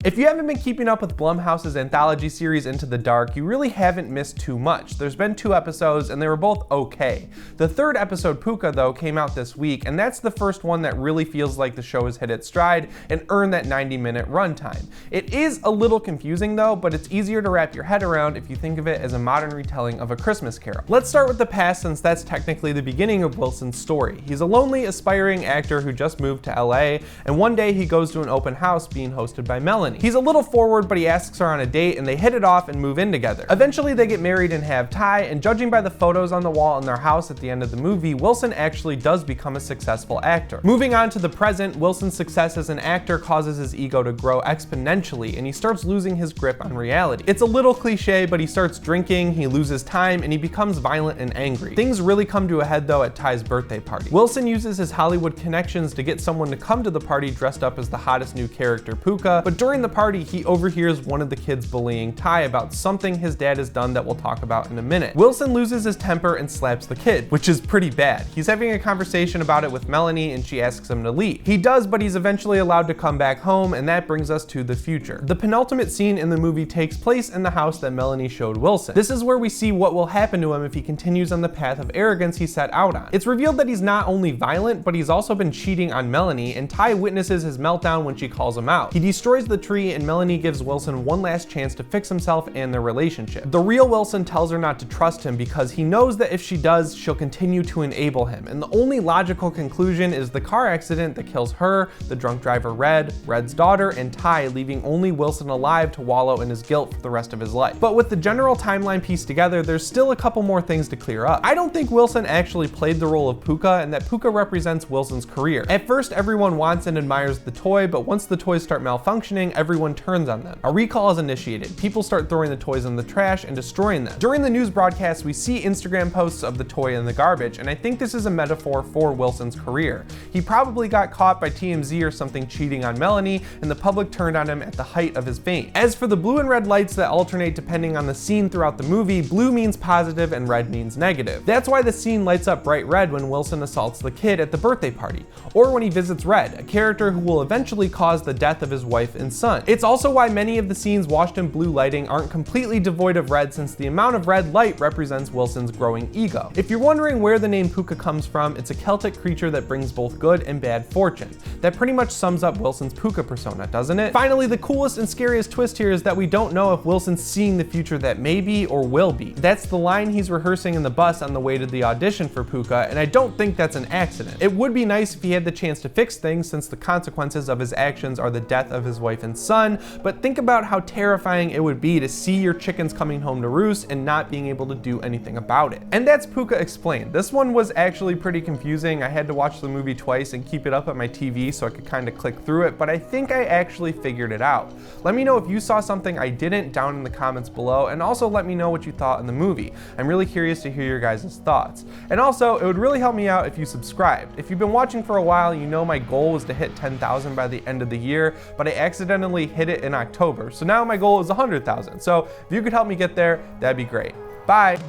If you haven't been keeping up with Blumhouse's anthology series Into the Dark, you really haven't missed too much. There's been 2 episodes and they were both okay. The 3rd episode, Pooka, though, came out this week, and that's the first one that really feels like the show has hit its stride and earned that 90-minute runtime. It is a little confusing though, but it's easier to wrap your head around if you think of it as a modern retelling of A Christmas Carol. Let's start with the past, since that's technically the beginning of Wilson's story. He's a lonely, aspiring actor who just moved to LA, and one day he goes to an open house being hosted by Melanie. He's a little forward, but he asks her on a date and they hit it off and move in together. Eventually they get married and have Ty, and judging by the photos on the wall in their house at the end of the movie, Wilson actually does become a successful actor. Moving on to the present, Wilson's success as an actor causes his ego to grow exponentially, and he starts losing his grip on reality. It's a little cliche, but he starts drinking, he loses time, and he becomes violent and angry. Things really come to a head though at Ty's birthday party. Wilson uses his Hollywood connections to get someone to come to the party dressed up as the hottest new character, Pooka, but during the party he overhears one of the kids bullying Ty about something his dad has done that we'll talk about in a minute. Wilson loses his temper and slaps the kid, which is pretty bad. He's having a conversation about it with Melanie and she asks him to leave. He does, but he's eventually allowed to come back home, and that brings us to the future. The penultimate scene in the movie takes place in the house that Melanie showed Wilson. This is where we see what will happen to him if he continues on the path of arrogance he set out on. It's revealed that he's not only violent, but he's also been cheating on Melanie, and Ty witnesses his meltdown when she calls him out. He destroys the tree, and Melanie gives Wilson one last chance to fix himself and their relationship. The real Wilson tells her not to trust him because he knows that if she does, she'll continue to enable him, and the only logical conclusion is the car accident that kills her, the drunk driver Red, Red's daughter, and Ty, leaving only Wilson alive to wallow in his guilt for the rest of his life. But with the general timeline pieced together, there's still a couple more things to clear up. I don't think Wilson actually played the role of Pooka, and that Pooka represents Wilson's career. At first, everyone wants and admires the toy, but once the toys start malfunctioning, everyone turns on them. A recall is initiated. People start throwing the toys in the trash and destroying them. During the news broadcast, we see Instagram posts of the toy in the garbage, and I think this is a metaphor for Wilson's career. He probably got caught by TMZ or something cheating on Melanie, and the public turned on him at the height of his fame. As for the blue and red lights that alternate depending on the scene throughout the movie, blue means positive and red means negative. That's why the scene lights up bright red when Wilson assaults the kid at the birthday party, or when he visits Red, a character who will eventually cause the death of his wife and son. It's also why many of the scenes washed in blue lighting aren't completely devoid of red, since the amount of red light represents Wilson's growing ego. If you're wondering where the name Pooka comes from, it's a Celtic creature that brings both good and bad fortune. That pretty much sums up Wilson's Pooka persona, doesn't it? Finally, the coolest and scariest twist here is that we don't know if Wilson's seeing the future that may be or will be. That's the line he's rehearsing in the bus on the way to the audition for Pooka, and I don't think that's an accident. It would be nice if he had the chance to fix things, since the consequences of his actions are the death of his wife and son, but think about how terrifying it would be to see your chickens coming home to roost and not being able to do anything about it. And that's Pooka explained. This one was actually pretty confusing. I had to watch the movie twice and keep it up at my TV so I could kind of click through it, but I think I actually figured it out. Let me know if you saw something I didn't down in the comments below, and also let me know what you thought in the movie. I'm really curious to hear your guys' thoughts. And also, it would really help me out if you subscribed. If you've been watching for a while, you know my goal was to hit 10,000 by the end of the year, but I accidentally hit it in October. So now my goal is 100,000. So if you could help me get there, that'd be great. Bye.